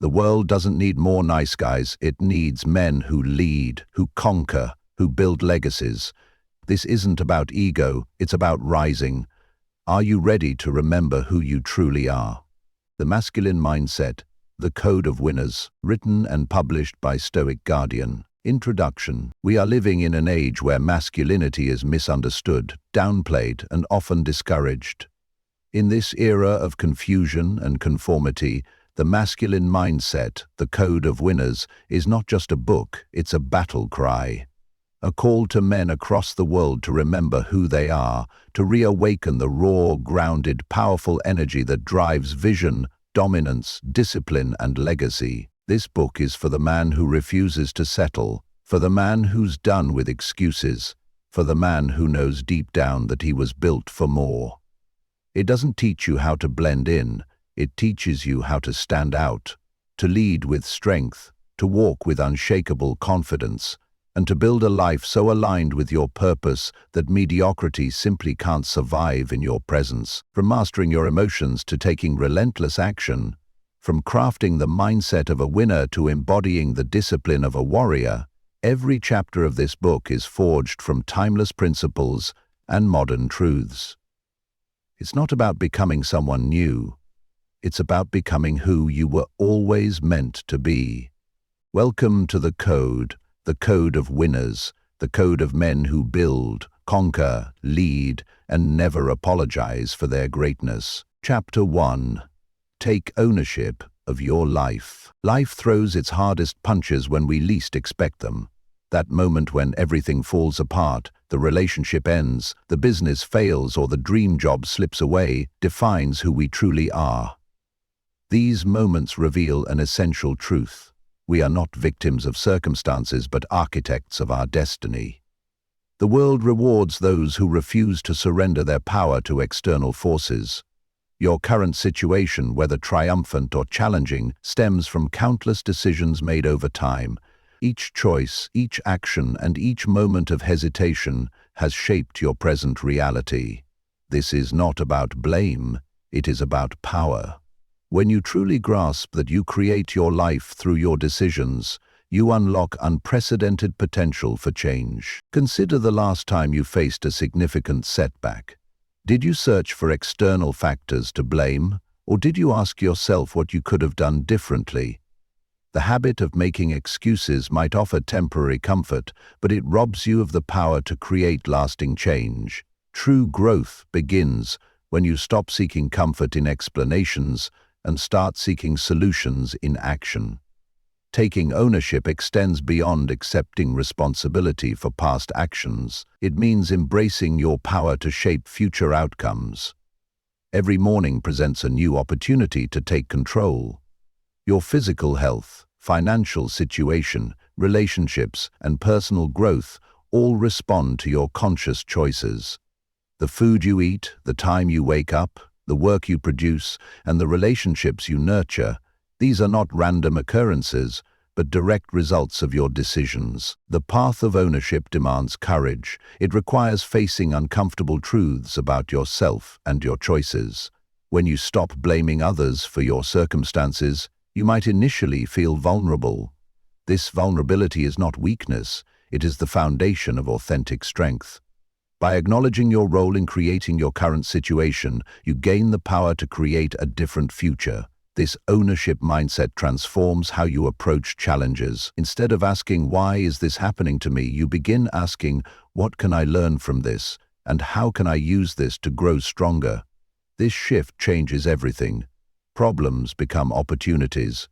The world doesn't need more nice guys, it needs men who lead, who conquer, who build legacies. This isn't about ego, it's about rising. Are you ready to remember who you truly are? The Masculine Mindset, The Code of Winners, written and published by Stoic Guardian. Introduction. We are living in an age where masculinity is misunderstood, downplayed, and often discouraged. In this era of confusion and conformity, the Masculine Mindset, The Code of Winners, is not just a book, it's a battle cry. A call to men across the world to remember who they are, to reawaken the raw, grounded, powerful energy that drives vision, dominance, discipline, and legacy. This book is for the man who refuses to settle, for the man who's done with excuses, for the man who knows deep down that he was built for more. It doesn't teach you how to blend in, it teaches you how to stand out, to lead with strength, to walk with unshakable confidence, and to build a life so aligned with your purpose that mediocrity simply can't survive in your presence. From mastering your emotions to taking relentless action, from crafting the mindset of a winner to embodying the discipline of a warrior, every chapter of this book is forged from timeless principles and modern truths. It's not about becoming someone new. It's about becoming who you were always meant to be. Welcome to the Code of Winners, the code of men who build, conquer, lead, and never apologize for their greatness. Chapter 1. Take ownership of your life. Life throws its hardest punches when we least expect them. That moment when everything falls apart, the relationship ends, the business fails, or the dream job slips away, defines who we truly are. These moments reveal an essential truth. We are not victims of circumstances, but architects of our destiny. The world rewards those who refuse to surrender their power to external forces. Your current situation, whether triumphant or challenging, stems from countless decisions made over time. Each choice, each action, and each moment of hesitation has shaped your present reality. This is not about blame, it is about power. When you truly grasp that you create your life through your decisions, you unlock unprecedented potential for change. Consider the last time you faced a significant setback. Did you search for external factors to blame, or did you ask yourself what you could have done differently? The habit of making excuses might offer temporary comfort, but it robs you of the power to create lasting change. True growth begins when you stop seeking comfort in explanations and start seeking solutions in action. Taking ownership extends beyond accepting responsibility for past actions. It means embracing your power to shape future outcomes. Every morning presents a new opportunity to take control. Your physical health, financial situation, relationships, and personal growth all respond to your conscious choices. The food you eat, the time you wake up, the work you produce, and the relationships you nurture, these are not random occurrences, but direct results of your decisions. The path of ownership demands courage. It requires facing uncomfortable truths about yourself and your choices. When you stop blaming others for your circumstances, you might initially feel vulnerable. This vulnerability is not weakness, it is the foundation of authentic strength. By acknowledging your role in creating your current situation, you gain the power to create a different future. This ownership mindset transforms how you approach challenges. Instead of asking, "Why is this happening to me?" you begin asking, "What can I learn from this? And how can I use this to grow stronger?" This shift changes everything. Problems become opportunities.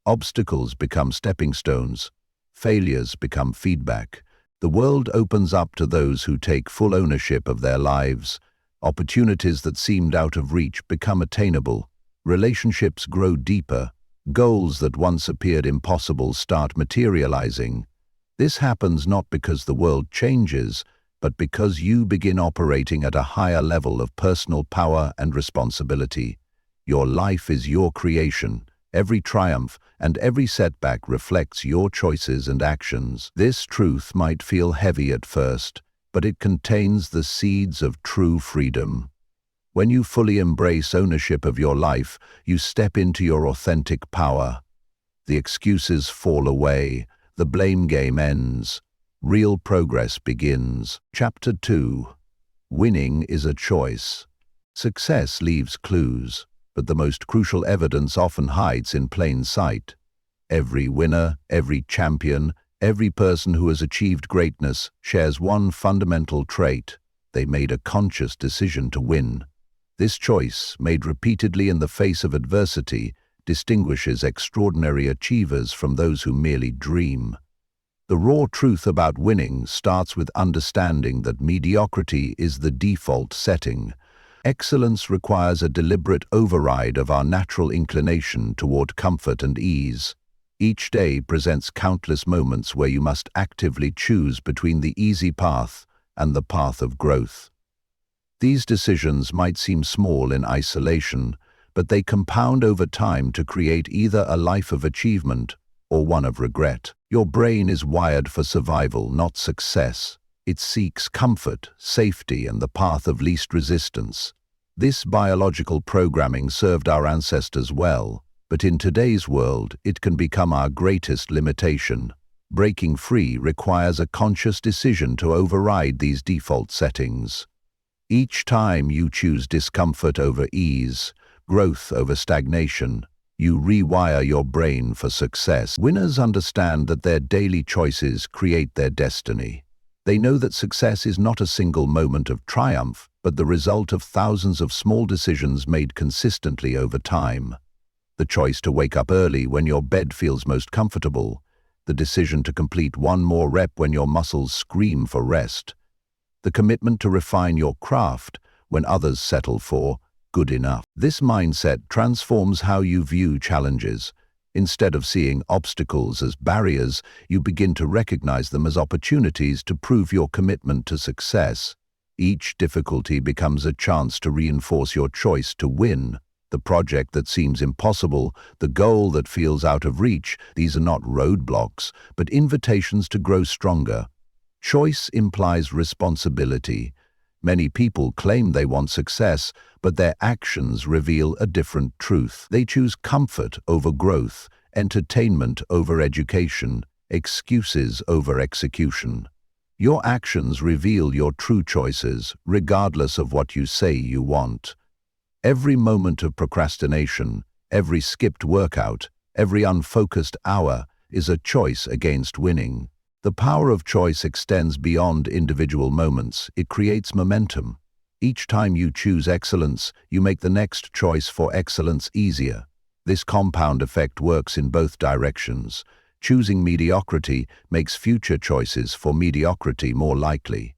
Obstacles become stepping stones. Failures become feedback. The world opens up to those who take full ownership of their lives. Opportunities that seemed out of reach become attainable. Relationships grow deeper. Goals that once appeared impossible start materializing. This happens not because the world changes, but because you begin operating at a higher level of personal power and responsibility. Your life is your creation. Every triumph and every setback reflects your choices and actions. This truth might feel heavy at first, but it contains the seeds of true freedom. When you fully embrace ownership of your life, you step into your authentic power. The excuses fall away, the blame game ends. Real progress begins. Chapter 2. Winning is a choice. Success leaves clues, but the most crucial evidence often hides in plain sight. Every winner, every champion, every person who has achieved greatness shares one fundamental trait: they made a conscious decision to win. This choice, made repeatedly in the face of adversity, distinguishes extraordinary achievers from those who merely dream. The raw truth about winning starts with understanding that mediocrity is the default setting. Excellence requires a deliberate override of our natural inclination toward comfort and ease. Each day presents countless moments where you must actively choose between the easy path and the path of growth. These decisions might seem small in isolation, but they compound over time to create either a life of achievement or one of regret. Your brain is wired for survival, not success. It seeks comfort, safety, and the path of least resistance. This biological programming served our ancestors well, but in today's world, it can become our greatest limitation. Breaking free requires a conscious decision to override these default settings. Each time you choose discomfort over ease, growth over stagnation, you rewire your brain for success. Winners understand that their daily choices create their destiny. They know that success is not a single moment of triumph, but the result of thousands of small decisions made consistently over time. The choice to wake up early when your bed feels most comfortable, the decision to complete one more rep when your muscles scream for rest, the commitment to refine your craft when others settle for good enough. This mindset transforms how you view challenges. Instead of seeing obstacles as barriers, you begin to recognize them as opportunities to prove your commitment to success. Each difficulty becomes a chance to reinforce your choice to win. The project that seems impossible, the goal that feels out of reach, these are not roadblocks, but invitations to grow stronger. Choice implies responsibility. Many people claim they want success, but their actions reveal a different truth. They choose comfort over growth, entertainment over education, excuses over execution. Your actions reveal your true choices, regardless of what you say you want. Every moment of procrastination, every skipped workout, every unfocused hour is a choice against winning. The power of choice extends beyond individual moments. It creates momentum. Each time you choose excellence, you make the next choice for excellence easier. This compound effect works in both directions. Choosing mediocrity makes future choices for mediocrity more likely.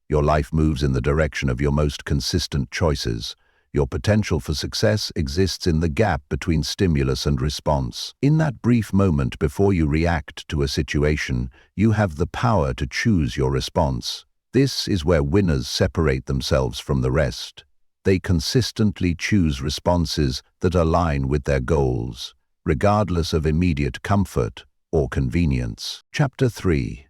Your life moves in the direction of your most consistent choices. Your potential for success exists in the gap between stimulus and response. In that brief moment before you react to a situation, you have the power to choose your response. This is where winners separate themselves from the rest. They consistently choose responses that align with their goals, regardless of immediate comfort or convenience. Chapter 3.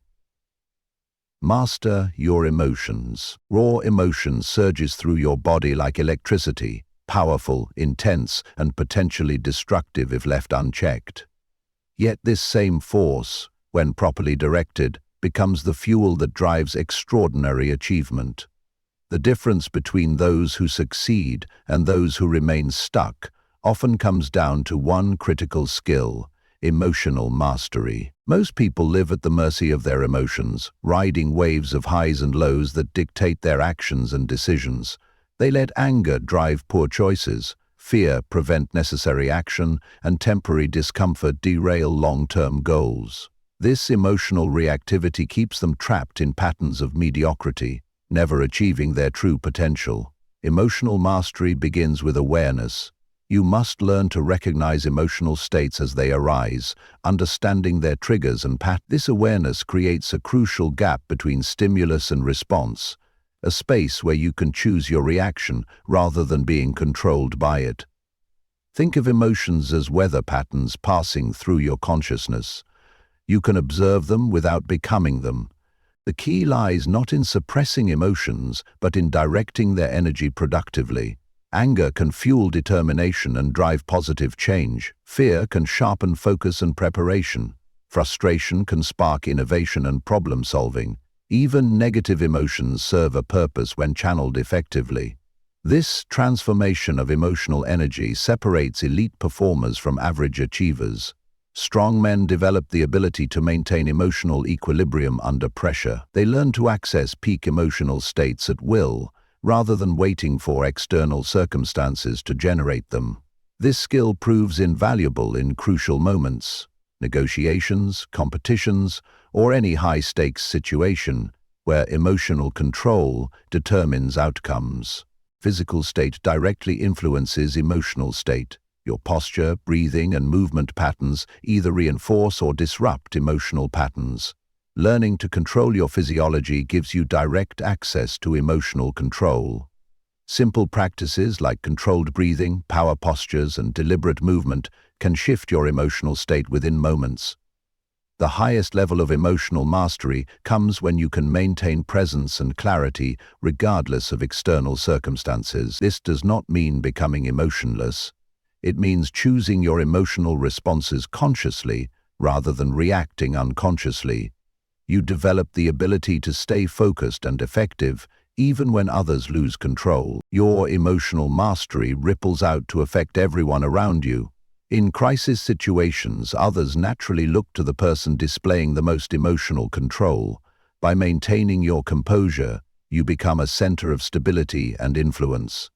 Master your emotions. Raw emotion surges through your body like electricity, powerful, intense, and potentially destructive if left unchecked. Yet this same force, when properly directed, becomes the fuel that drives extraordinary achievement. The difference between those who succeed and those who remain stuck often comes down to one critical skill: emotional mastery. Most people live at the mercy of their emotions, riding waves of highs and lows that dictate their actions and decisions. They let anger drive poor choices, fear prevent necessary action, and temporary discomfort derail long-term goals. This emotional reactivity keeps them trapped in patterns of mediocrity, never achieving their true potential. Emotional mastery begins with awareness. You must learn to recognize emotional states as they arise, understanding their triggers and patterns. This awareness creates a crucial gap between stimulus and response, a space where you can choose your reaction rather than being controlled by it. Think of emotions as weather patterns passing through your consciousness. You can observe them without becoming them. The key lies not in suppressing emotions, but in directing their energy productively. Anger can fuel determination and drive positive change. Fear can sharpen focus and preparation. Frustration can spark innovation and problem-solving. Even negative emotions serve a purpose when channeled effectively. This transformation of emotional energy separates elite performers from average achievers. Strong men develop the ability to maintain emotional equilibrium under pressure. They learn to access peak emotional states at will, rather than waiting for external circumstances to generate them. This skill proves invaluable in crucial moments, negotiations, competitions, or any high-stakes situation where emotional control determines outcomes. Physical state directly influences emotional state. Your posture, breathing, and movement patterns either reinforce or disrupt emotional patterns. Learning to control your physiology gives you direct access to emotional control. Simple practices like controlled breathing, power postures, and deliberate movement can shift your emotional state within moments. The highest level of emotional mastery comes when you can maintain presence and clarity regardless of external circumstances. This does not mean becoming emotionless. It means choosing your emotional responses consciously rather than reacting unconsciously. You develop the ability to stay focused and effective even when others lose control. Your emotional mastery ripples out to affect everyone around you. In crisis situations, others naturally look to the person displaying the most emotional control. By maintaining your composure, you become a center of stability and influence.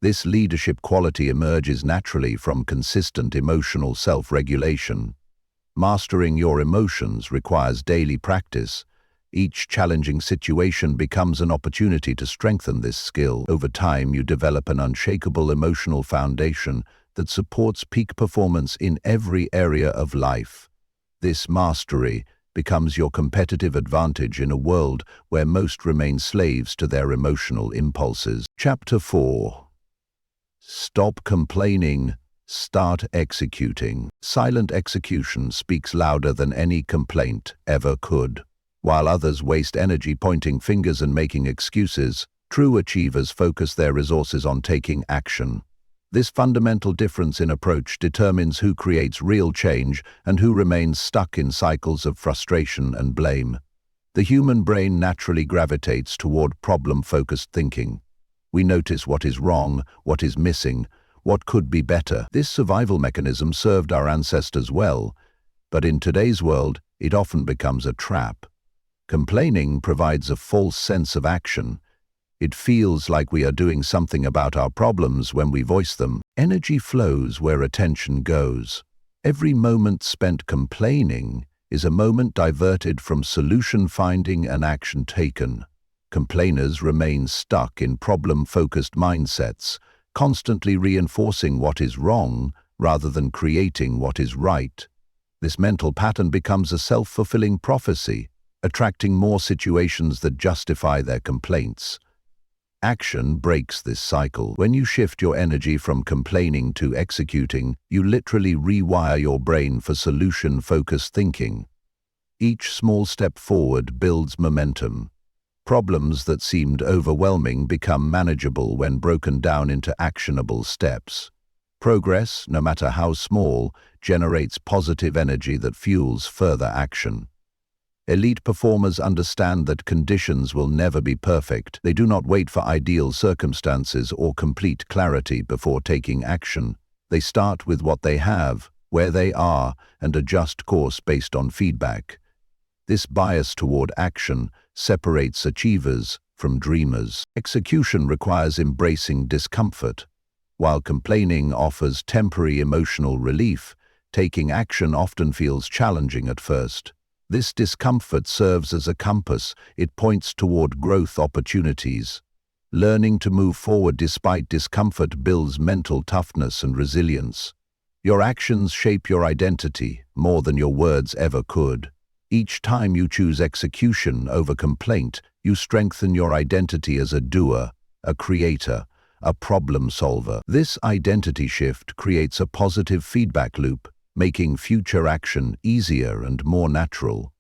This leadership quality emerges naturally from consistent emotional self-regulation. Mastering your emotions requires daily practice. Each challenging situation becomes an opportunity to strengthen this skill. Over time, you develop an unshakable emotional foundation that supports peak performance in every area of life. This mastery becomes your competitive advantage in a world where most remain slaves to their emotional impulses. Chapter 4. Stop complaining. Start executing. Silent execution speaks louder than any complaint ever could. While others waste energy pointing fingers and making excuses, true achievers focus their resources on taking action. This fundamental difference in approach determines who creates real change and who remains stuck in cycles of frustration and blame. The human brain naturally gravitates toward problem-focused thinking. We notice what is wrong, what is missing, what could be better. This survival mechanism served our ancestors well, but in today's world, it often becomes a trap. Complaining provides a false sense of action. It feels like we are doing something about our problems when we voice them. Energy flows where attention goes. Every moment spent complaining is a moment diverted from solution finding and action taken. Complainers remain stuck in problem-focused mindsets, constantly reinforcing what is wrong rather than creating what is right. This mental pattern becomes a self-fulfilling prophecy, attracting more situations that justify their complaints. Action breaks this cycle. When you shift your energy from complaining to executing, you literally rewire your brain for solution-focused thinking. Each small step forward builds momentum. Problems that seemed overwhelming become manageable when broken down into actionable steps. Progress, no matter how small, generates positive energy that fuels further action. Elite performers understand that conditions will never be perfect. They do not wait for ideal circumstances or complete clarity before taking action. They start with what they have, where they are, and adjust course based on feedback. This bias toward action separates achievers from dreamers. Execution requires embracing discomfort. While complaining offers temporary emotional relief, taking action often feels challenging at first. This discomfort serves as a compass. It points toward growth opportunities. Learning to move forward despite discomfort builds mental toughness and resilience. Your actions shape your identity more than your words ever could. Each time you choose execution over complaint, you strengthen your identity as a doer, a creator, a problem solver. This identity shift creates a positive feedback loop, making future action easier and more natural.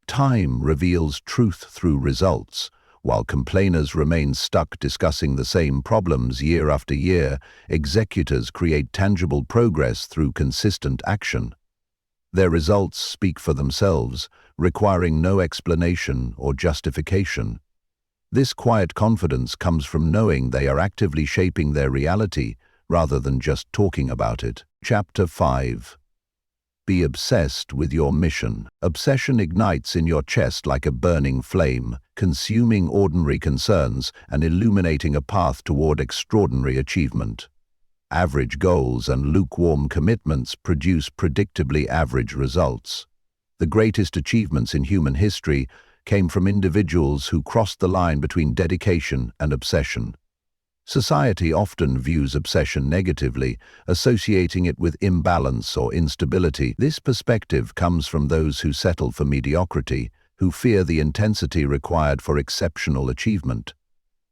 Time reveals truth through results. While complainers remain stuck discussing the same problems year after year, executors create tangible progress through consistent action. Their results speak for themselves, requiring no explanation or justification. This quiet confidence comes from knowing they are actively shaping their reality rather than just talking about it. Chapter 5. Be obsessed with your mission. Obsession ignites in your chest like a burning flame, consuming ordinary concerns and illuminating a path toward extraordinary achievement. Average goals and lukewarm commitments produce predictably average results. The greatest achievements in human history came from individuals who crossed the line between dedication and obsession. Society often views obsession negatively, associating it with imbalance or instability. This perspective comes from those who settle for mediocrity, who fear the intensity required for exceptional achievement.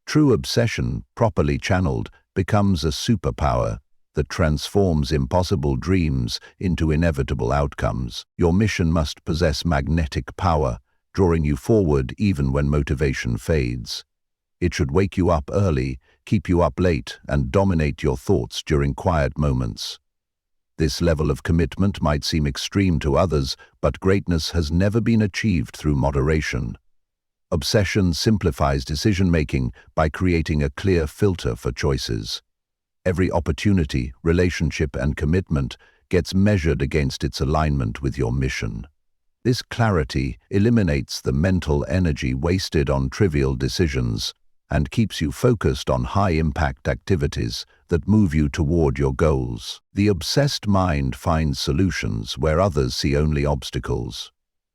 True obsession, properly channeled, becomes a superpower that transforms impossible dreams into inevitable outcomes. Your mission must possess magnetic power, drawing you forward even when motivation fades. It should wake you up early, keep you up late, and dominate your thoughts during quiet moments. This level of commitment might seem extreme to others, but greatness has never been achieved through moderation. Obsession simplifies decision-making by creating a clear filter for choices. Every opportunity, relationship, and commitment gets measured against its alignment with your mission. This clarity eliminates the mental energy wasted on trivial decisions and keeps you focused on high-impact activities that move you toward your goals. The obsessed mind finds solutions where others see only obstacles.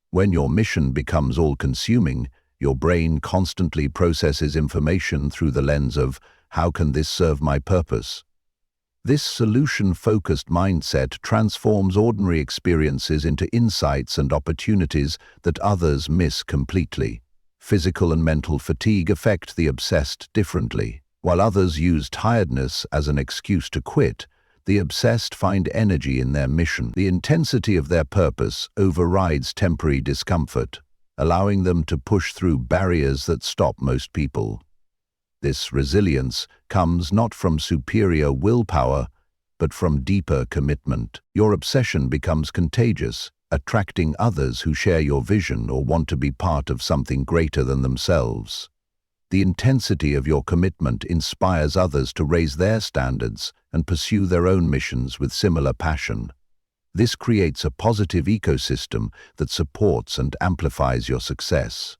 When your mission becomes all-consuming, your brain constantly processes information through the lens of, "How can this serve my purpose?" This solution-focused mindset transforms ordinary experiences into insights and opportunities that others miss completely. Physical and mental fatigue affect the obsessed differently. While others use tiredness as an excuse to quit, the obsessed find energy in their mission. The intensity of their purpose overrides temporary discomfort, allowing them to push through barriers that stop most people. This resilience comes not from superior willpower, but from deeper commitment. Your obsession becomes contagious, attracting others who share your vision or want to be part of something greater than themselves. The intensity of your commitment inspires others to raise their standards and pursue their own missions with similar passion. This creates a positive ecosystem that supports and amplifies your success.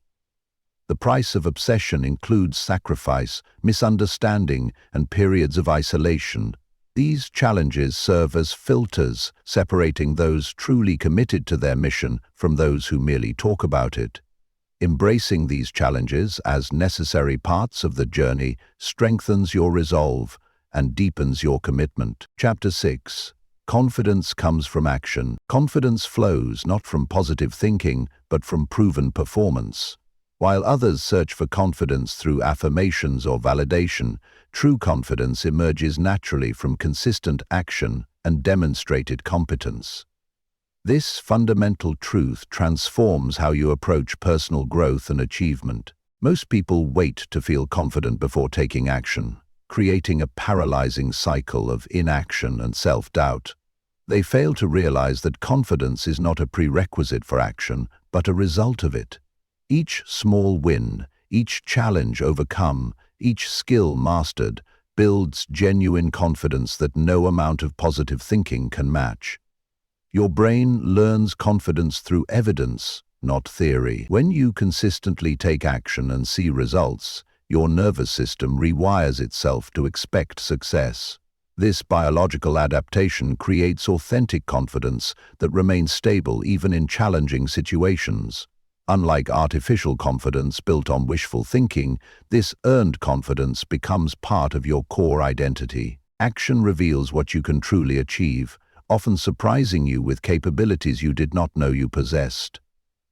The price of obsession includes sacrifice, misunderstanding, and periods of isolation. These challenges serve as filters, separating those truly committed to their mission from those who merely talk about it. Embracing these challenges as necessary parts of the journey strengthens your resolve and deepens your commitment. Chapter 6. Confidence comes from action. Confidence flows not from positive thinking, but from proven performance. While others search for confidence through affirmations or validation, true confidence emerges naturally from consistent action and demonstrated competence. This fundamental truth transforms how you approach personal growth and achievement. Most people wait to feel confident before taking action, creating a paralyzing cycle of inaction and self-doubt. They fail to realize that confidence is not a prerequisite for action, but a result of it. Each small win, each challenge overcome, each skill mastered, builds genuine confidence that no amount of positive thinking can match. Your brain learns confidence through evidence, not theory. When you consistently take action and see results, your nervous system rewires itself to expect success. This biological adaptation creates authentic confidence that remains stable even in challenging situations. Unlike artificial confidence built on wishful thinking, this earned confidence becomes part of your core identity. Action reveals what you can truly achieve, often surprising you with capabilities you did not know you possessed.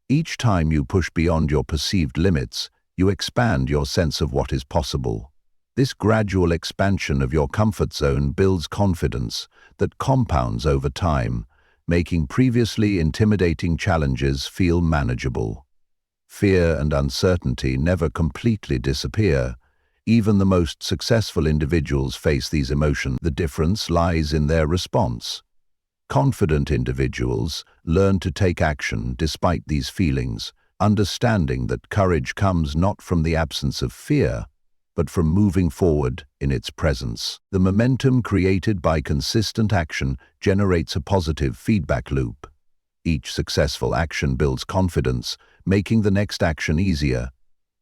Each time you push beyond your perceived limits, you expand your sense of what is possible. This gradual expansion of your comfort zone builds confidence that compounds over time, making previously intimidating challenges feel manageable. Fear and uncertainty never completely disappear. Even the most successful individuals face these emotions. The difference lies in their response. Confident individuals learn to take action despite these feelings, understanding that courage comes not from the absence of fear, but from moving forward in its presence. The momentum created by consistent action generates a positive feedback loop. Each successful action builds confidence, making the next action easier.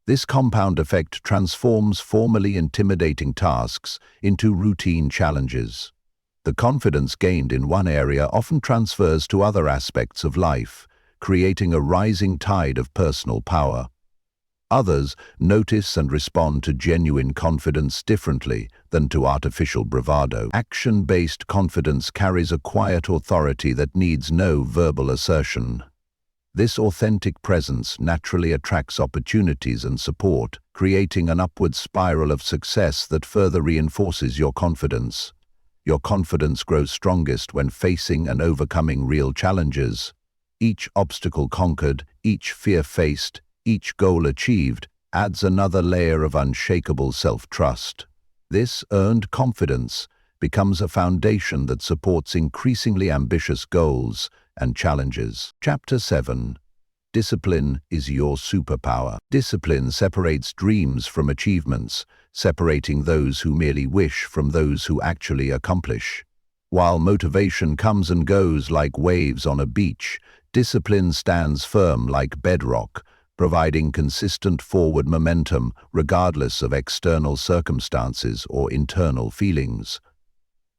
This compound effect transforms formerly intimidating tasks into routine challenges. The confidence gained in one area often transfers to other aspects of life, creating a rising tide of personal power. Others notice and respond to genuine confidence differently than to artificial bravado. Action-based confidence carries a quiet authority that needs no verbal assertion. This authentic presence naturally attracts opportunities and support, creating an upward spiral of success that further reinforces your confidence. Your confidence grows strongest when facing and overcoming real challenges. Each obstacle conquered, each fear faced, each goal achieved adds another layer of unshakable self-trust. This earned confidence becomes a foundation that supports increasingly ambitious goals and challenges. Chapter 7. Discipline is your superpower. Discipline separates dreams from achievements, separating those who merely wish from those who actually accomplish. While motivation comes and goes like waves on a beach, discipline stands firm like bedrock, providing consistent forward momentum regardless of external circumstances or internal feelings.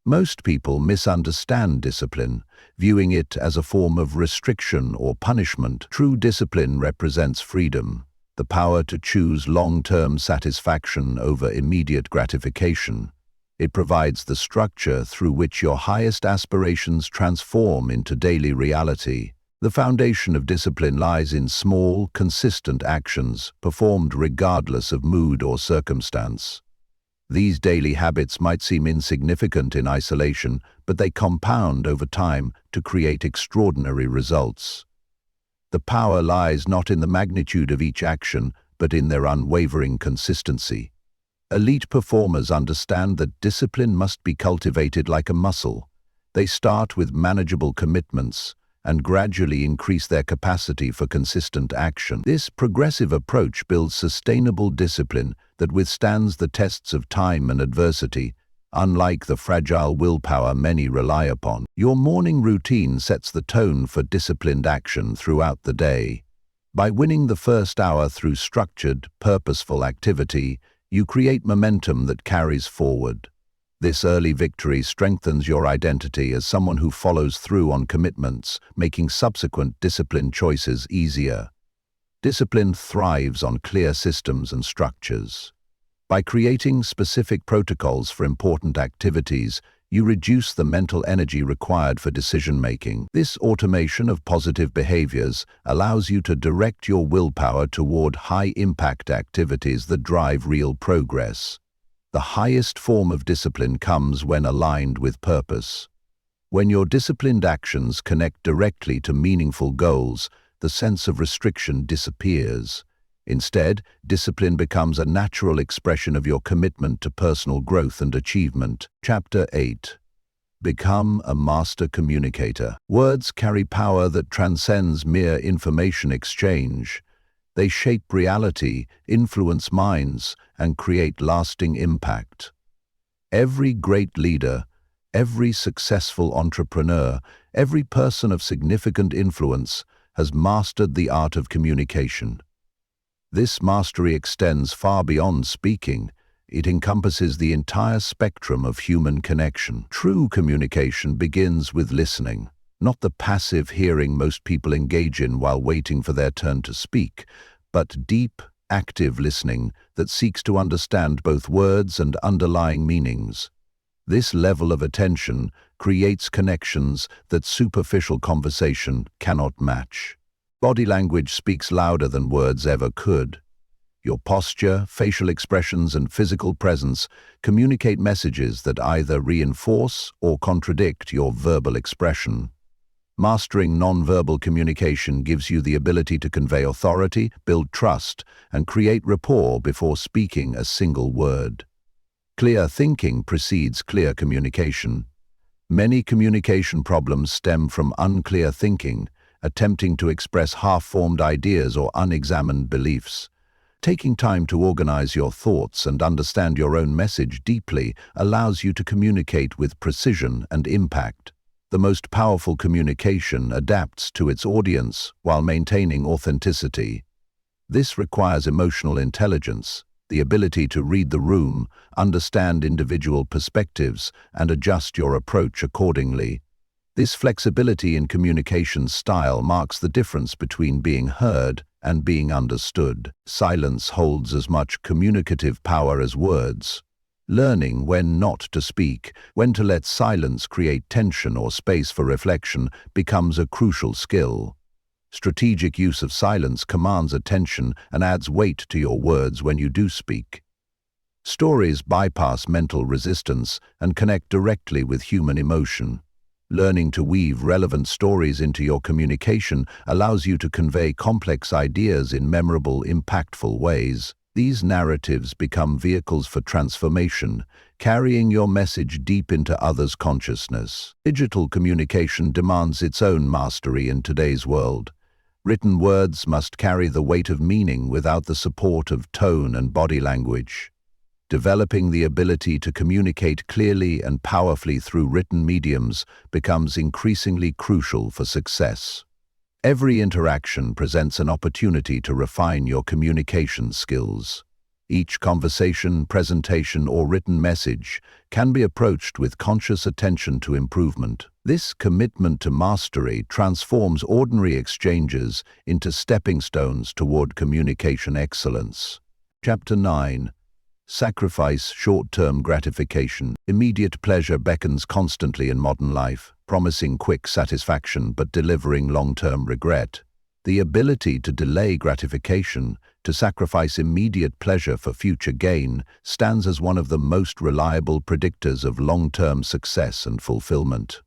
Most people misunderstand discipline, viewing it as a form of restriction or punishment. True discipline represents freedom, the power to choose long-term satisfaction over immediate gratification. It provides the structure through which your highest aspirations transform into daily reality. The foundation of discipline lies in small, consistent actions performed regardless of mood or circumstance. These daily habits might seem insignificant in isolation, but they compound over time to create extraordinary results. The power lies not in the magnitude of each action, but in their unwavering consistency. Elite performers understand that discipline must be cultivated like a muscle. They start with manageable commitments and gradually increase their capacity for consistent action. This progressive approach builds sustainable discipline that withstands the tests of time and adversity, unlike the fragile willpower many rely upon. Your morning routine sets the tone for disciplined action throughout the day. By winning the first hour through structured, purposeful activity, you create momentum that carries forward. This early victory strengthens your identity as someone who follows through on commitments, making subsequent disciplined choices easier. Discipline thrives on clear systems and structures. By creating specific protocols for important activities, you reduce the mental energy required for decision-making. This automation of positive behaviors allows you to direct your willpower toward high-impact activities that drive real progress. The highest form of discipline comes when aligned with purpose. When your disciplined actions connect directly to meaningful goals, the sense of restriction disappears. Instead, discipline becomes a natural expression of your commitment to personal growth and achievement. Chapter 8. Become a master communicator. Words carry power that transcends mere information exchange. They shape reality, influence minds, and create lasting impact. Every great leader, every successful entrepreneur, every person of significant influence has mastered the art of communication. This mastery extends far beyond speaking. It encompasses the entire spectrum of human connection. True communication begins with listening, not the passive hearing most people engage in while waiting for their turn to speak, but deep, active listening that seeks to understand both words and underlying meanings. This level of attention creates connections that superficial conversation cannot match. Body language speaks louder than words ever could. Your posture, facial expressions, and physical presence communicate messages that either reinforce or contradict your verbal expression. Mastering nonverbal communication gives you the ability to convey authority, build trust, and create rapport before speaking a single word. Clear thinking precedes clear communication. Many communication problems stem from unclear thinking, attempting to express half-formed ideas or unexamined beliefs. Taking time to organize your thoughts and understand your own message deeply allows you to communicate with precision and impact. The most powerful communication adapts to its audience while maintaining authenticity. This requires emotional intelligence, the ability to read the room, understand individual perspectives, and adjust your approach accordingly. This flexibility in communication style marks the difference between being heard and being understood. Silence holds as much communicative power as words. Learning when not to speak, when to let silence create tension or space for reflection, becomes a crucial skill. Strategic use of silence commands attention and adds weight to your words when you do speak. Stories bypass mental resistance and connect directly with human emotion. Learning to weave relevant stories into your communication allows you to convey complex ideas in memorable, impactful ways. These narratives become vehicles for transformation, carrying your message deep into others' consciousness. Digital communication demands its own mastery in today's world. Written words must carry the weight of meaning without the support of tone and body language. Developing the ability to communicate clearly and powerfully through written mediums becomes increasingly crucial for success. Every interaction presents an opportunity to refine your communication skills. Each conversation, presentation, or written message can be approached with conscious attention to improvement. This commitment to mastery transforms ordinary exchanges into stepping stones toward communication excellence. Chapter 9. Sacrifice short-term gratification. Immediate pleasure beckons constantly in modern life, promising quick satisfaction but delivering long-term regret. The ability to delay gratification, to sacrifice immediate pleasure for future gain, stands as one of the most reliable predictors of long-term success and fulfillment.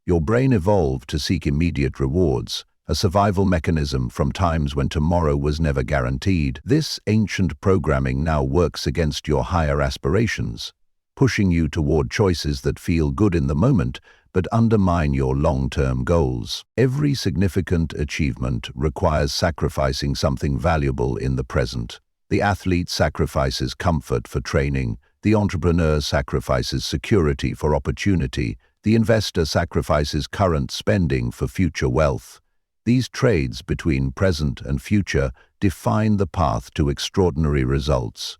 Your brain evolved to seek immediate rewards, a survival mechanism from times when tomorrow was never guaranteed. This ancient programming now works against your higher aspirations, pushing you toward choices that feel good in the moment but undermine your long-term goals. Every significant achievement requires sacrificing something valuable in the present. The athlete sacrifices comfort for training, the entrepreneur sacrifices security for opportunity, the investor sacrifices current spending for future wealth. These trades between present and future define the path to extraordinary results.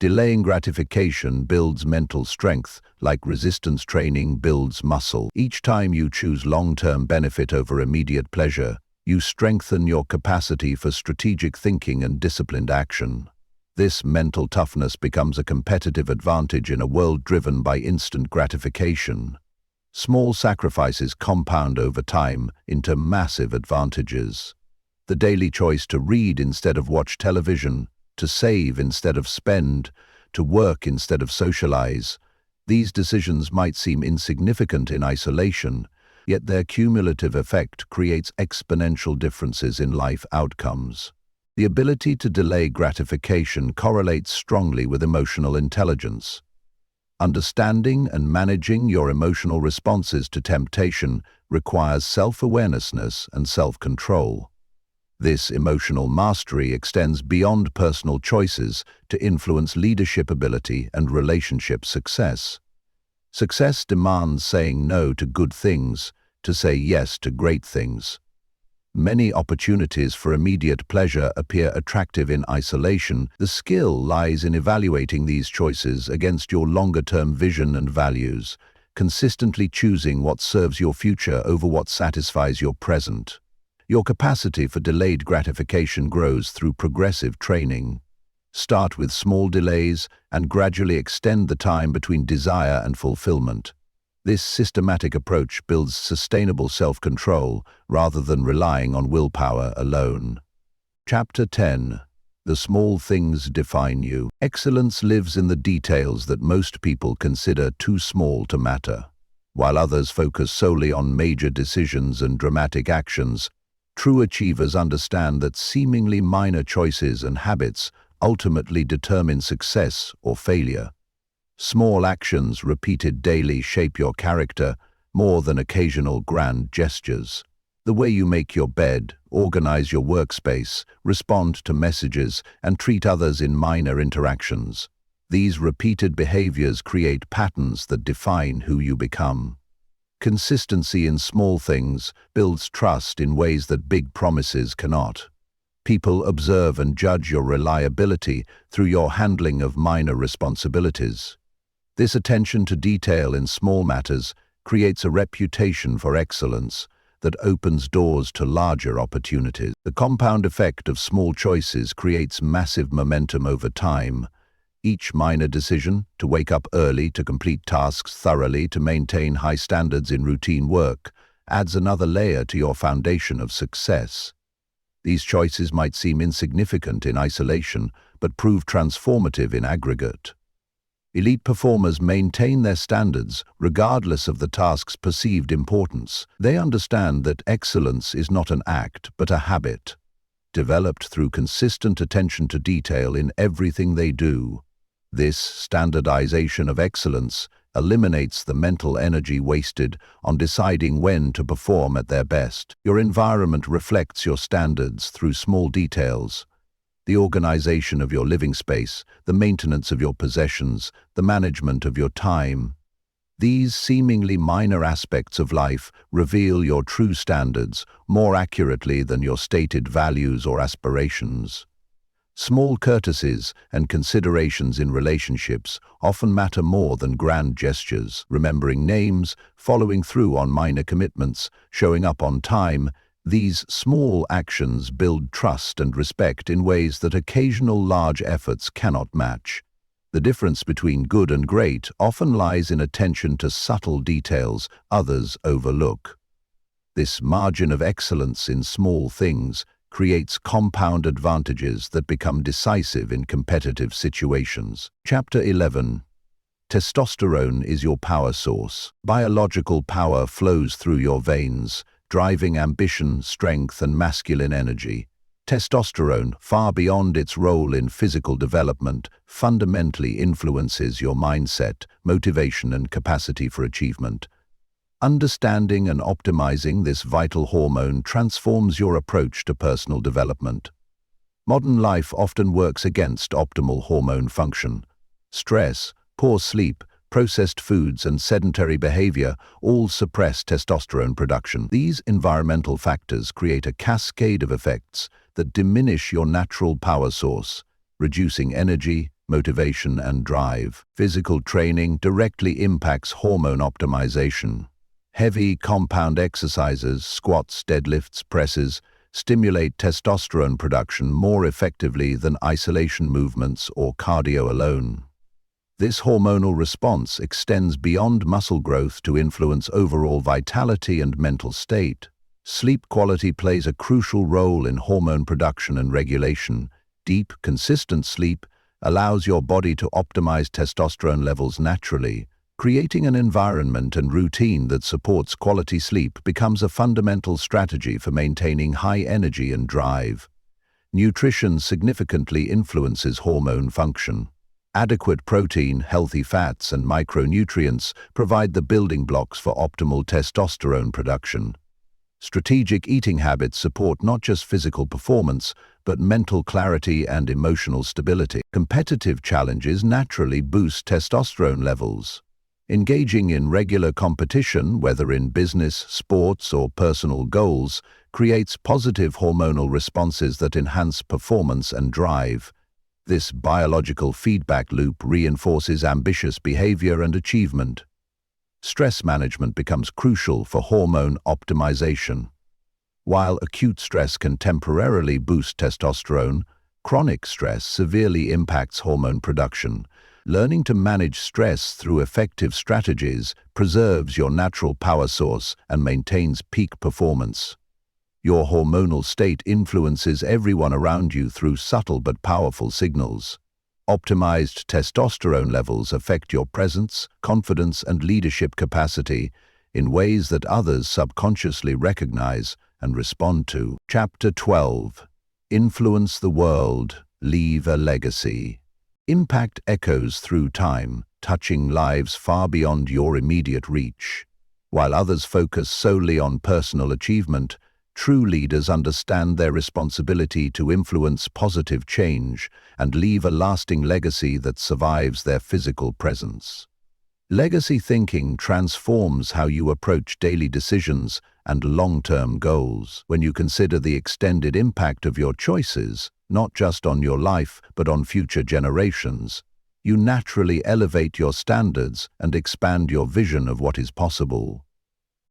Delaying gratification builds mental strength, like resistance training builds muscle. Each time you choose long-term benefit over immediate pleasure, you strengthen your capacity for strategic thinking and disciplined action. This mental toughness becomes a competitive advantage in a world driven by instant gratification. Small sacrifices compound over time into massive advantages. The daily choice to read instead of watch television, to save instead of spend, to work instead of socialize. These decisions might seem insignificant in isolation, yet their cumulative effect creates exponential differences in life outcomes. The ability to delay gratification correlates strongly with emotional intelligence. Understanding and managing your emotional responses to temptation requires self-awareness and self-control. This emotional mastery extends beyond personal choices to influence leadership ability and relationship success. Success demands saying no to good things to say yes to great things. Many opportunities for immediate pleasure appear attractive in isolation. The skill lies in evaluating these choices against your longer-term vision and values, consistently choosing what serves your future over what satisfies your present. Your capacity for delayed gratification grows through progressive training. Start with small delays and gradually extend the time between desire and fulfillment. This systematic approach builds sustainable self-control rather than relying on willpower alone. Chapter 10. The small things define you. Excellence lives in the details that most people consider too small to matter. while others focus solely on major decisions and dramatic actions. True achievers understand that seemingly minor choices and habits ultimately determine success or failure. Small actions repeated daily shape your character more than occasional grand gestures. The way you make your bed, organize your workspace, respond to messages, and treat others in minor interactions. These repeated behaviors create patterns that define who you become. Consistency in small things builds trust in ways that big promises cannot. People observe and judge your reliability through your handling of minor responsibilities. This attention to detail in small matters creates a reputation for excellence that opens doors to larger opportunities. The compound effect of small choices creates massive momentum over time. Each minor decision, to wake up early, to complete tasks thoroughly, to maintain high standards in routine work, adds another layer to your foundation of success. These choices might seem insignificant in isolation, but prove transformative in aggregate. Elite performers maintain their standards regardless of the task's perceived importance. They understand that excellence is not an act, but a habit, developed through consistent attention to detail in everything they do. This standardization of excellence eliminates the mental energy wasted on deciding when to perform at their best. Your environment reflects your standards through small details. The organization of your living space, the maintenance of your possessions, the management of your time. These seemingly minor aspects of life reveal your true standards more accurately than your stated values or aspirations. Small courtesies and considerations in relationships often matter more than grand gestures. Remembering names, following through on minor commitments, showing up on time. These small actions build trust and respect in ways that occasional large efforts cannot match. The difference between good and great often lies in attention to subtle details others overlook. This margin of excellence in small things creates compound advantages that become decisive in competitive situations. Chapter 11. Testosterone is your power source. Biological power flows through your veins, driving ambition, strength, and masculine energy. Testosterone, far beyond its role in physical development, fundamentally influences your mindset, motivation, and capacity for achievement. Understanding and optimizing this vital hormone transforms your approach to personal development. Modern life often works against optimal hormone function. Stress, poor sleep, processed foods, and sedentary behavior all suppress testosterone production. These environmental factors create a cascade of effects that diminish your natural power source, reducing energy, motivation, and drive. Physical training directly impacts hormone optimization. Heavy compound exercises, squats, deadlifts, presses, stimulate testosterone production more effectively than isolation movements or cardio alone. This hormonal response extends beyond muscle growth to influence overall vitality and mental state. Sleep quality plays a crucial role in hormone production and regulation. Deep, consistent sleep allows your body to optimize testosterone levels naturally. Creating an environment and routine that supports quality sleep becomes a fundamental strategy for maintaining high energy and drive. Nutrition significantly influences hormone function. Adequate protein, healthy fats, and micronutrients provide the building blocks for optimal testosterone production. Strategic eating habits support not just physical performance, but mental clarity and emotional stability. Competitive challenges naturally boost testosterone levels. Engaging in regular competition, whether in business, sports, or personal goals, creates positive hormonal responses that enhance performance and drive. This biological feedback loop reinforces ambitious behavior and achievement. Stress management becomes crucial for hormone optimization. While acute stress can temporarily boost testosterone, chronic stress severely impacts hormone production. Learning to manage stress through effective strategies preserves your natural power source and maintains peak performance. Your hormonal state influences everyone around you through subtle but powerful signals. Optimized testosterone levels affect your presence, confidence, and leadership capacity in ways that others subconsciously recognize and respond to. Chapter 12. Influence the world, leave a legacy. Impact echoes through time, touching lives far beyond your immediate reach. While others focus solely on personal achievement, true leaders understand their responsibility to influence positive change and leave a lasting legacy that survives their physical presence. Legacy thinking transforms how you approach daily decisions and long-term goals. When you consider the extended impact of your choices, not just on your life but on future generations, you naturally elevate your standards and expand your vision of what is possible.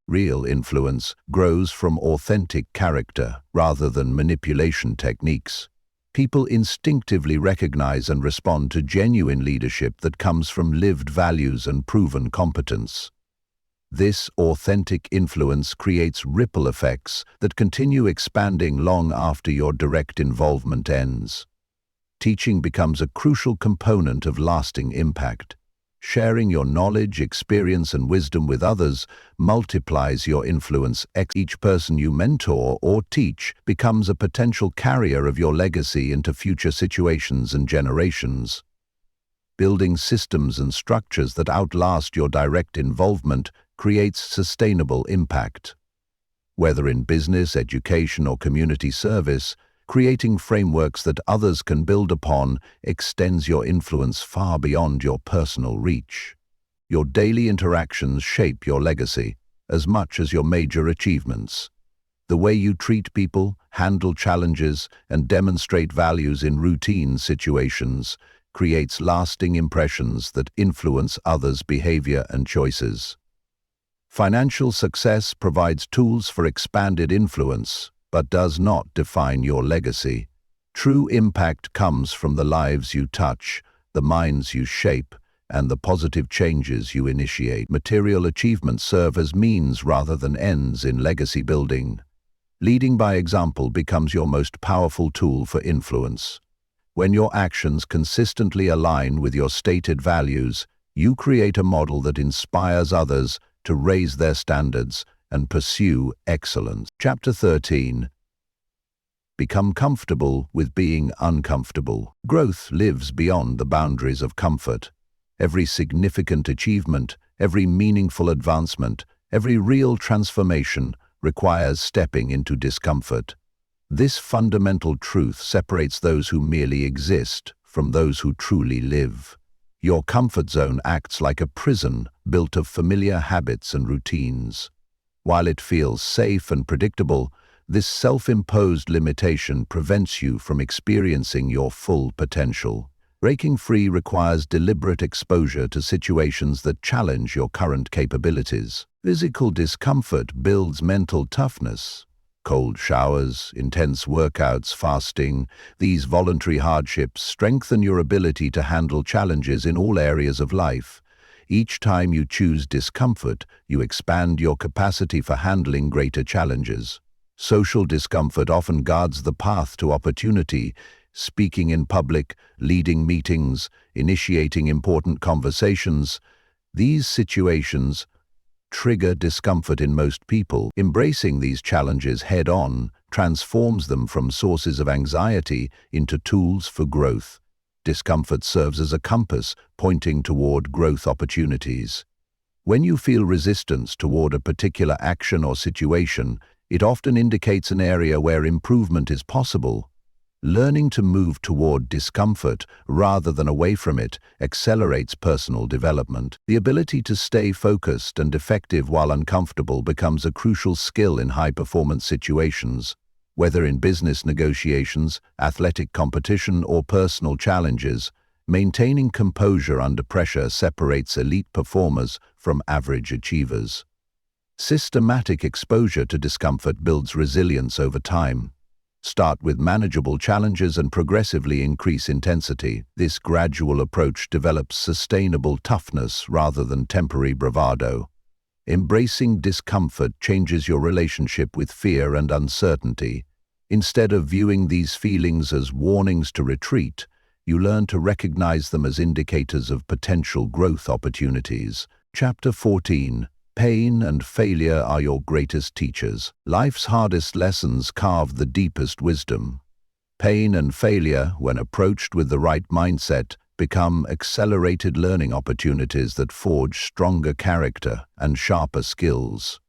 Real influence grows from authentic character rather than manipulation techniques. People instinctively recognize and respond to genuine leadership that comes from lived values and proven competence. This authentic influence creates ripple effects that continue expanding long after your direct involvement ends. Teaching becomes a crucial component of lasting impact. Sharing your knowledge, experience, and wisdom with others multiplies your influence. Each person you mentor or teach becomes a potential carrier of your legacy into future situations and generations. Building systems and structures that outlast your direct involvement creates sustainable impact. Whether in business, education, or community service, creating frameworks that others can build upon extends your influence far beyond your personal reach. Your daily interactions shape your legacy as much as your major achievements. The way you treat people, handle challenges, and demonstrate values in routine situations creates lasting impressions that influence others' behavior and choices. Financial success provides tools for expanded influence, but does not define your legacy. True impact comes from the lives you touch, the minds you shape, and the positive changes you initiate. Material achievements serve as means rather than ends in legacy building. Leading by example becomes your most powerful tool for influence. When your actions consistently align with your stated values, you create a model that inspires others to raise their standards and pursue excellence. Chapter 13. Become comfortable with being uncomfortable. Growth lives beyond the boundaries of comfort. Every significant achievement, every meaningful advancement, every real transformation requires stepping into discomfort. This fundamental truth separates those who merely exist from those who truly live. Your comfort zone acts like a prison built of familiar habits and routines. While it feels safe and predictable, this self-imposed limitation prevents you from experiencing your full potential. Breaking free requires deliberate exposure to situations that challenge your current capabilities. Physical discomfort builds mental toughness. Cold showers, intense workouts, fasting, these voluntary hardships strengthen your ability to handle challenges in all areas of life. Each time you choose discomfort, you expand your capacity for handling greater challenges. Social discomfort often guards the path to opportunity. Speaking in public, leading meetings, initiating important conversations, these situations trigger discomfort in most people. Embracing these challenges head-on transforms them from sources of anxiety into tools for growth. Discomfort serves as a compass pointing toward growth opportunities. When you feel resistance toward a particular action or situation, it often indicates an area where improvement is possible. Learning to move toward discomfort rather than away from it accelerates personal development. The ability to stay focused and effective while uncomfortable becomes a crucial skill in high-performance situations. Whether in business negotiations, athletic competition, or personal challenges, maintaining composure under pressure separates elite performers from average achievers. Systematic exposure to discomfort builds resilience over time. Start with manageable challenges and progressively increase intensity. This gradual approach develops sustainable toughness rather than temporary bravado. Embracing discomfort changes your relationship with fear and uncertainty. Instead of viewing these feelings as warnings to retreat, you learn to recognize them as indicators of potential growth opportunities. Chapter 14. Pain and failure are your greatest teachers. Life's hardest lessons carve the deepest wisdom. Pain and failure, when approached with the right mindset, become accelerated learning opportunities that forge stronger character and sharper skills.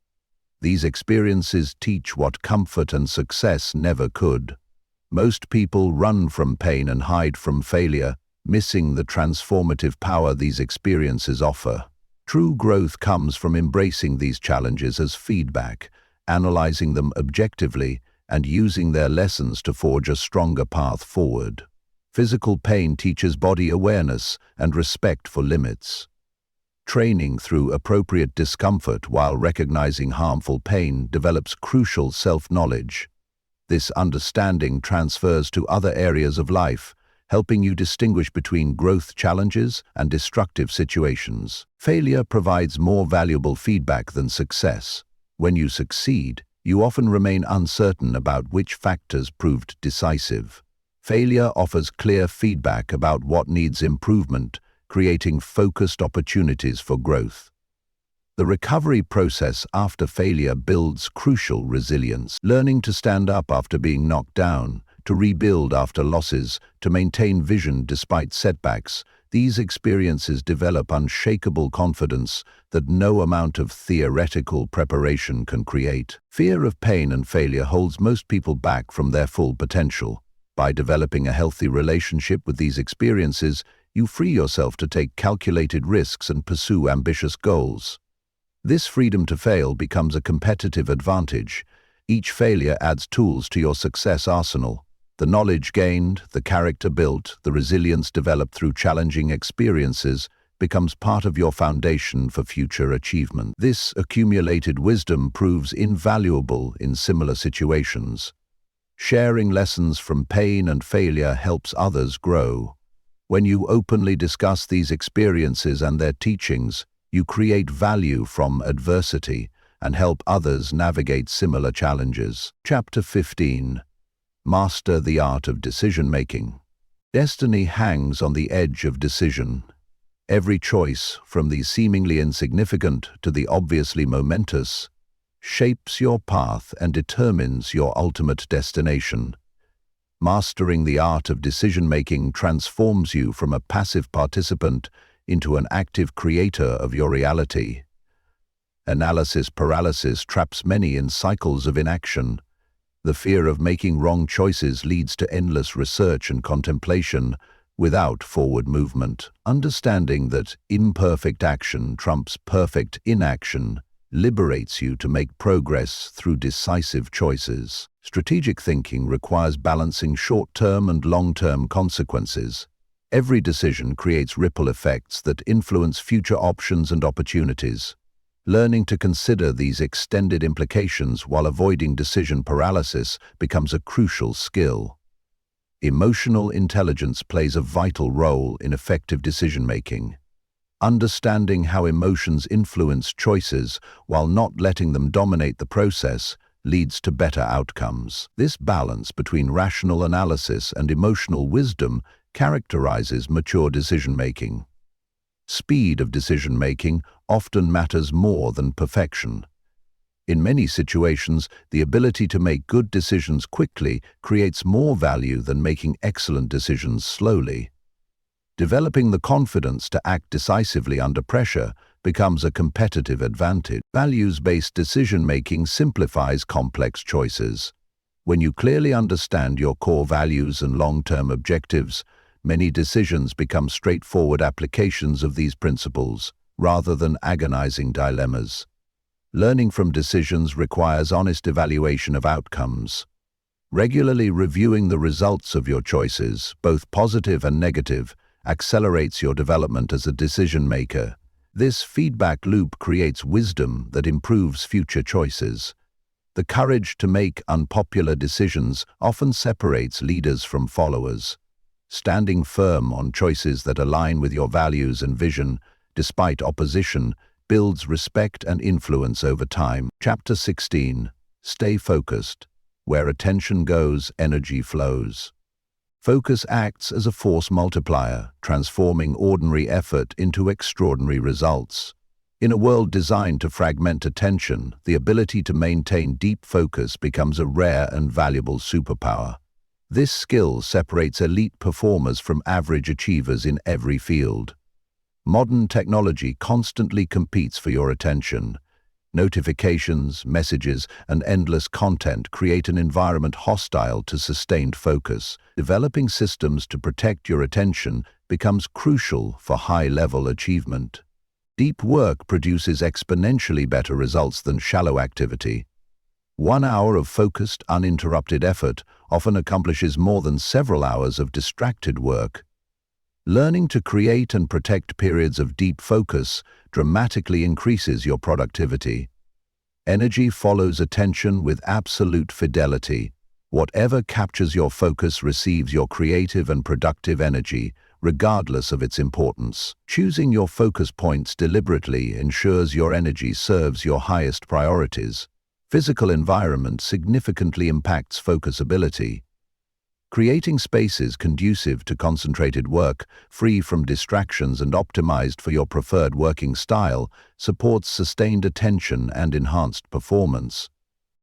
These experiences teach what comfort and success never could. Most people run from pain and hide from failure, missing the transformative power these experiences offer. True growth comes from embracing these challenges as feedback, analyzing them objectively, and using their lessons to forge a stronger path forward. Physical pain teaches body awareness and respect for limits. Training through appropriate discomfort while recognizing harmful pain develops crucial self-knowledge. This understanding transfers to other areas of life, helping you distinguish between growth challenges and destructive situations. Failure provides more valuable feedback than success. When you succeed, you often remain uncertain about which factors proved decisive. Failure offers clear feedback about what needs improvement, creating focused opportunities for growth. The recovery process after failure builds crucial resilience. Learning to stand up after being knocked down, to rebuild after losses, to maintain vision despite setbacks, these experiences develop unshakable confidence that no amount of theoretical preparation can create. Fear of pain and failure holds most people back from their full potential. By developing a healthy relationship with these experiences, you free yourself to take calculated risks and pursue ambitious goals. This freedom to fail becomes a competitive advantage. Each failure adds tools to your success arsenal. The knowledge gained, the character built, the resilience developed through challenging experiences becomes part of your foundation for future achievement. This accumulated wisdom proves invaluable in similar situations. Sharing lessons from pain and failure helps others grow. When you openly discuss these experiences and their teachings, you create value from adversity and help others navigate similar challenges. Chapter 15. Master the art of decision-making. Destiny hangs on the edge of decision. Every choice, from the seemingly insignificant to the obviously momentous, shapes your path and determines your ultimate destination. Mastering the art of decision-making transforms you from a passive participant into an active creator of your reality. Analysis paralysis traps many in cycles of inaction. The fear of making wrong choices leads to endless research and contemplation without forward movement. Understanding that imperfect action trumps perfect inaction liberates you to make progress through decisive choices. Strategic thinking requires balancing short-term and long-term consequences. Every decision creates ripple effects that influence future options and opportunities. Learning to consider these extended implications while avoiding decision paralysis becomes a crucial skill. Emotional intelligence plays a vital role in effective decision-making. Understanding how emotions influence choices while not letting them dominate the process leads to better outcomes. This balance between rational analysis and emotional wisdom characterizes mature decision-making. Speed of decision-making often matters more than perfection. In many situations, the ability to make good decisions quickly creates more value than making excellent decisions slowly. Developing the confidence to act decisively under pressure becomes a competitive advantage. Values-based decision-making simplifies complex choices. When you clearly understand your core values and long-term objectives, many decisions become straightforward applications of these principles, rather than agonizing dilemmas. Learning from decisions requires honest evaluation of outcomes. Regularly reviewing the results of your choices, both positive and negative, accelerates your development as a decision maker. This feedback loop creates wisdom that improves future choices. The courage to make unpopular decisions often separates leaders from followers. Standing firm on choices that align with your values and vision, despite opposition, builds respect and influence over time. Chapter 16. Stay focused. Where attention goes, energy flows. Focus acts as a force multiplier, transforming ordinary effort into extraordinary results. In a world designed to fragment attention, the ability to maintain deep focus becomes a rare and valuable superpower. This skill separates elite performers from average achievers in every field. Modern technology constantly competes for your attention. Notifications, messages, and endless content create an environment hostile to sustained focus. Developing systems to protect your attention becomes crucial for high-level achievement. Deep work produces exponentially better results than shallow activity. 1 hour of focused, uninterrupted effort often accomplishes more than several hours of distracted work. Learning to create and protect periods of deep focus dramatically increases your productivity. Energy follows attention with absolute fidelity. Whatever captures your focus receives your creative and productive energy, regardless of its importance. Choosing your focus points deliberately ensures your energy serves your highest priorities. Physical environment significantly impacts focus ability. Creating spaces conducive to concentrated work, free from distractions and optimized for your preferred working style, supports sustained attention and enhanced performance.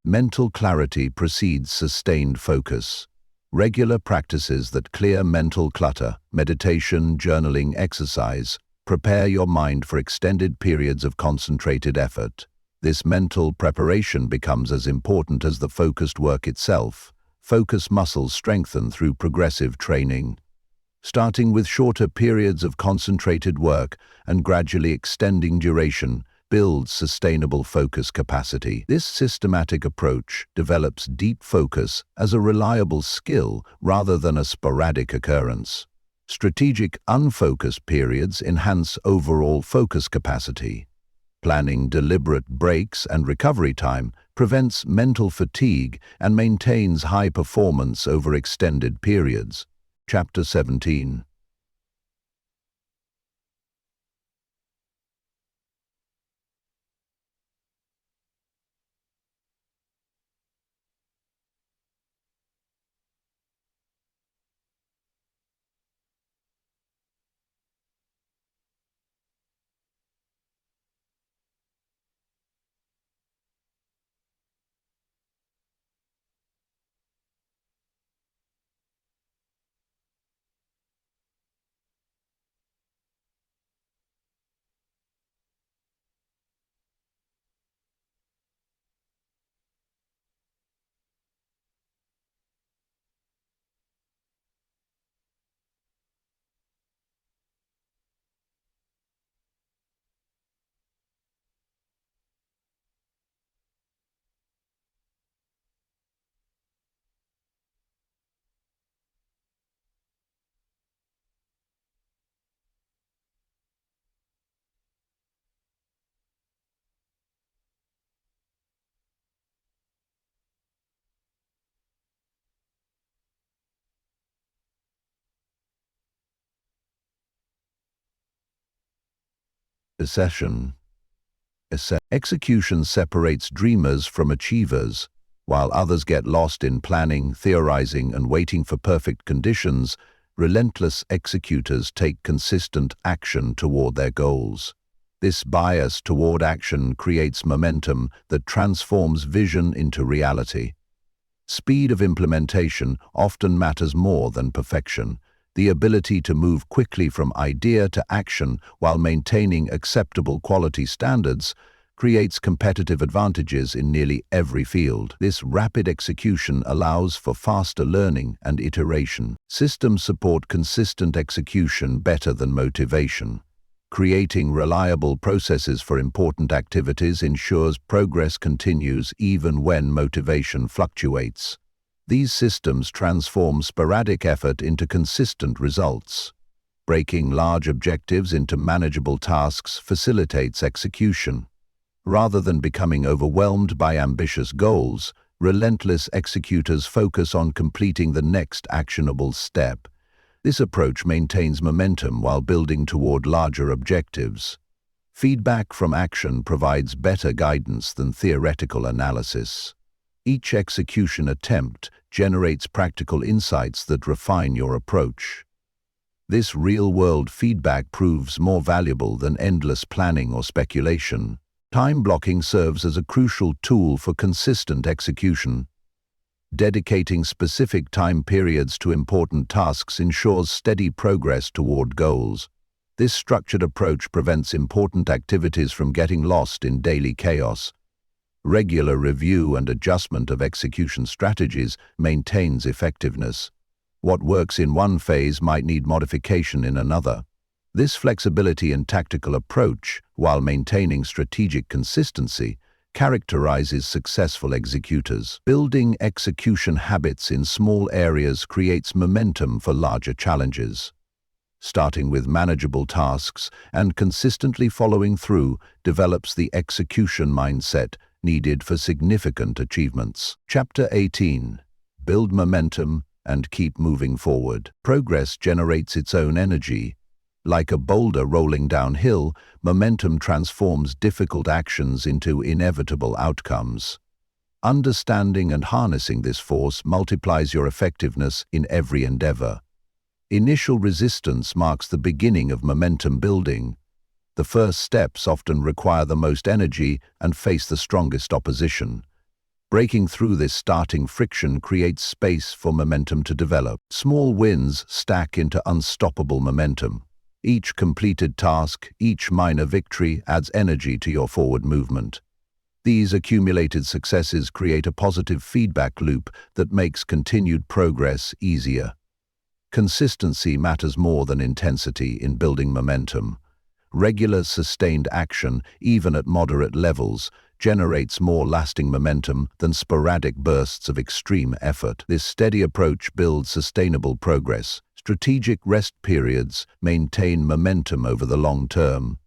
Mental clarity precedes sustained focus. Regular practices that clear mental clutter, meditation, journaling, exercise, prepare your mind for extended periods of concentrated effort. This mental preparation becomes as important as the focused work itself. Focus muscles strengthen through progressive training. Starting with shorter periods of concentrated work and gradually extending duration builds sustainable focus capacity. This systematic approach develops deep focus as a reliable skill rather than a sporadic occurrence. Strategic, unfocused periods enhance overall focus capacity. Planning deliberate breaks and recovery time prevents mental fatigue and maintains high performance over extended periods. Chapter 17. Accession. Execution separates dreamers from achievers. While others get lost in planning, theorizing, and waiting for perfect conditions, relentless executors take consistent action toward their goals. This bias toward action creates momentum that transforms vision into reality. Speed of implementation often matters more than perfection. The ability to move quickly from idea to action while maintaining acceptable quality standards creates competitive advantages in nearly every field. This rapid execution allows for faster learning and iteration. Systems support consistent execution better than motivation. Creating reliable processes for important activities ensures progress continues even when motivation fluctuates. These systems transform sporadic effort into consistent results. Breaking large objectives into manageable tasks facilitates execution. Rather than becoming overwhelmed by ambitious goals, relentless executors focus on completing the next actionable step. This approach maintains momentum while building toward larger objectives. Feedback from action provides better guidance than theoretical analysis. Each execution attempt generates practical insights that refine your approach. This real-world feedback proves more valuable than endless planning or speculation. Time blocking serves as a crucial tool for consistent execution. Dedicating specific time periods to important tasks ensures steady progress toward goals. This structured approach prevents important activities from getting lost in daily chaos. Regular review and adjustment of execution strategies maintains effectiveness. What works in one phase might need modification in another. This flexibility and tactical approach, while maintaining strategic consistency, characterizes successful executors. Building execution habits in small areas creates momentum for larger challenges. Starting with manageable tasks and consistently following through develops the execution mindset needed for significant achievements. Chapter 18. Build momentum and keep moving forward. Progress generates its own energy. Like a boulder rolling downhill, momentum transforms difficult actions into inevitable outcomes. Understanding and harnessing this force multiplies your effectiveness in every endeavor. Initial resistance marks the beginning of momentum building. The first steps often require the most energy and face the strongest opposition. Breaking through this starting friction creates space for momentum to develop. Small wins stack into unstoppable momentum. Each completed task, each minor victory adds energy to your forward movement. These accumulated successes create a positive feedback loop that makes continued progress easier. Consistency matters more than intensity in building momentum. Regular, sustained action, even at moderate levels, generates more lasting momentum than sporadic bursts of extreme effort. This steady approach builds sustainable progress. Strategic rest periods maintain momentum over the long term.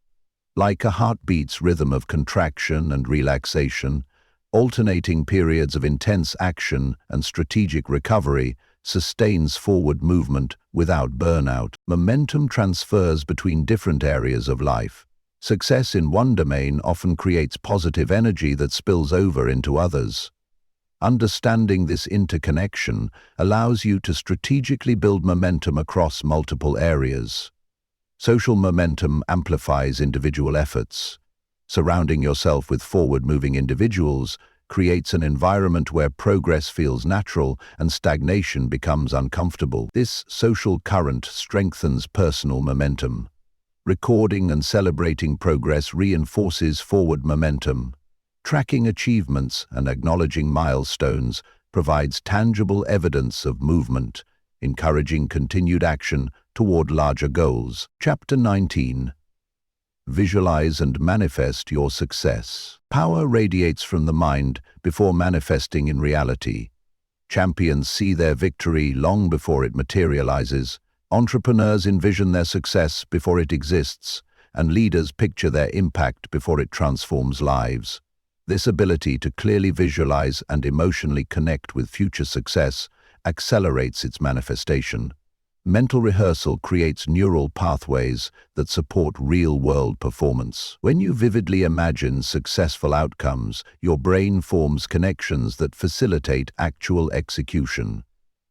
Like a heartbeat's rhythm of contraction and relaxation, alternating periods of intense action and strategic recovery sustains forward movement without burnout. Momentum transfers between different areas of life. Success in one domain often creates positive energy that spills over into others. Understanding this interconnection allows you to strategically build momentum across multiple areas. Social momentum amplifies individual efforts. Surrounding yourself with forward-moving individuals creates an environment where progress feels natural and stagnation becomes uncomfortable. This social current strengthens personal momentum. Recording and celebrating progress reinforces forward momentum. Tracking achievements and acknowledging milestones provides tangible evidence of movement, encouraging continued action toward larger goals. Chapter 19. Visualize and manifest your success. Power radiates from the mind before manifesting in reality. Champions see their victory long before it materializes. Entrepreneurs envision their success before it exists, and leaders picture their impact before it transforms lives. This ability to clearly visualize and emotionally connect with future success accelerates its manifestation. Mental rehearsal creates neural pathways that support real-world performance. When you vividly imagine successful outcomes, your brain forms connections that facilitate actual execution.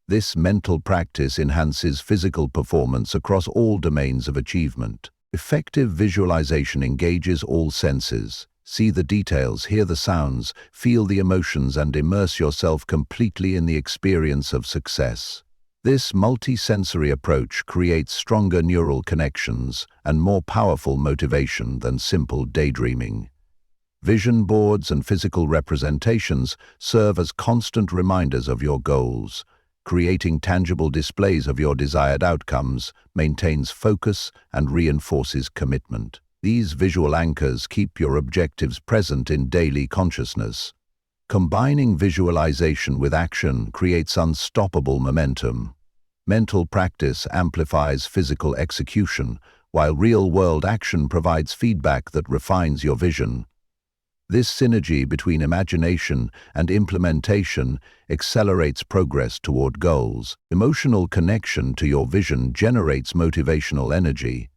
This mental practice enhances physical performance across all domains of achievement. Effective visualization engages all senses. See the details, hear the sounds, feel the emotions, and immerse yourself completely in the experience of success. This multi-sensory approach creates stronger neural connections and more powerful motivation than simple daydreaming. Vision boards and physical representations serve as constant reminders of your goals. Creating tangible displays of your desired outcomes maintains focus and reinforces commitment. These visual anchors keep your objectives present in daily consciousness. Combining visualization with action creates unstoppable momentum. Mental practice amplifies physical execution, while real-world action provides feedback that refines your vision. This synergy between imagination and implementation accelerates progress toward goals. Emotional connection to your vision generates motivational energy.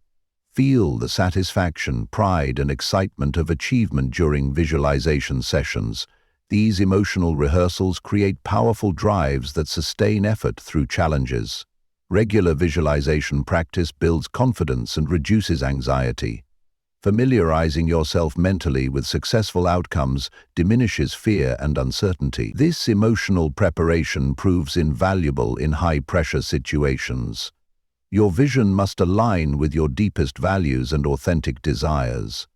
Feel the satisfaction, pride, and excitement of achievement during visualization sessions. These emotional rehearsals create powerful drives that sustain effort through challenges. Regular visualization practice builds confidence and reduces anxiety. Familiarizing yourself mentally with successful outcomes diminishes fear and uncertainty. This emotional preparation proves invaluable in high-pressure situations. Your vision must align with your deepest values and authentic desires.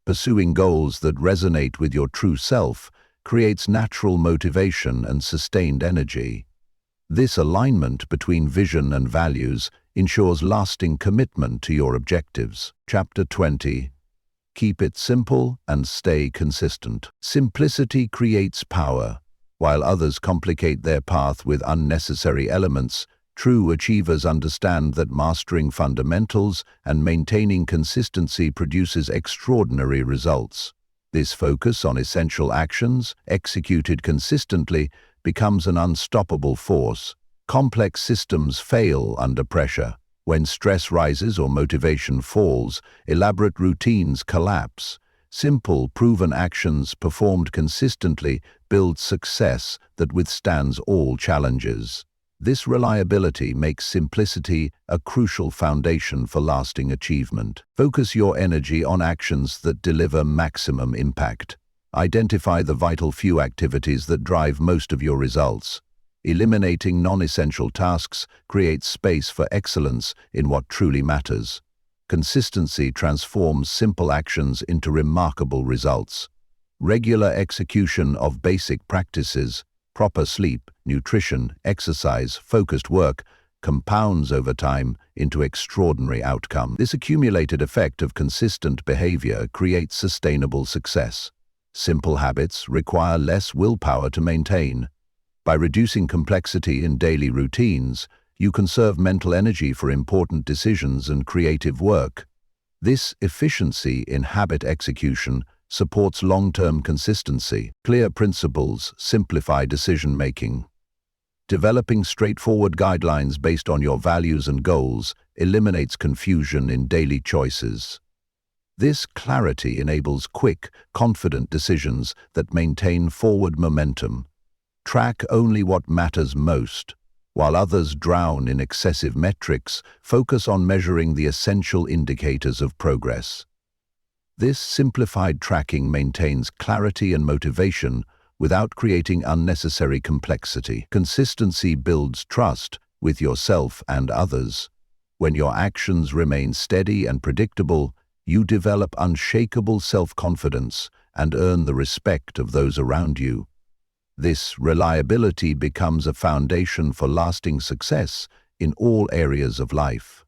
Pursuing goals that resonate with your true self creates natural motivation and sustained energy. This alignment between vision and values ensures lasting commitment to your objectives. Chapter 20. Keep it simple and stay consistent. Simplicity creates power. While others complicate their path with unnecessary elements, true achievers understand that mastering fundamentals and maintaining consistency produces extraordinary results. This focus on essential actions, executed consistently, becomes an unstoppable force. Complex systems fail under pressure. When stress rises or motivation falls, elaborate routines collapse. Simple, proven actions performed consistently build success that withstands all challenges. This reliability makes simplicity a crucial foundation for lasting achievement. Focus your energy on actions that deliver maximum impact. Identify the vital few activities that drive most of your results. Eliminating non-essential tasks creates space for excellence in what truly matters. Consistency transforms simple actions into remarkable results. Regular execution of basic practices, proper sleep, nutrition, exercise, focused work, compounds over time into extraordinary outcomes. This accumulated effect of consistent behavior creates sustainable success. Simple habits require less willpower to maintain. By reducing complexity in daily routines, you conserve mental energy for important decisions and creative work. This efficiency in habit execution supports long-term consistency. Clear principles simplify decision-making. Developing straightforward guidelines based on your values and goals eliminates confusion in daily choices. This clarity enables quick, confident decisions that maintain forward momentum. Track only what matters most. While others drown in excessive metrics, focus on measuring the essential indicators of progress. This simplified tracking maintains clarity and motivation without creating unnecessary complexity. Consistency builds trust with yourself and others. When your actions remain steady and predictable, you develop unshakable self-confidence and earn the respect of those around you. This reliability becomes a foundation for lasting success in all areas of life.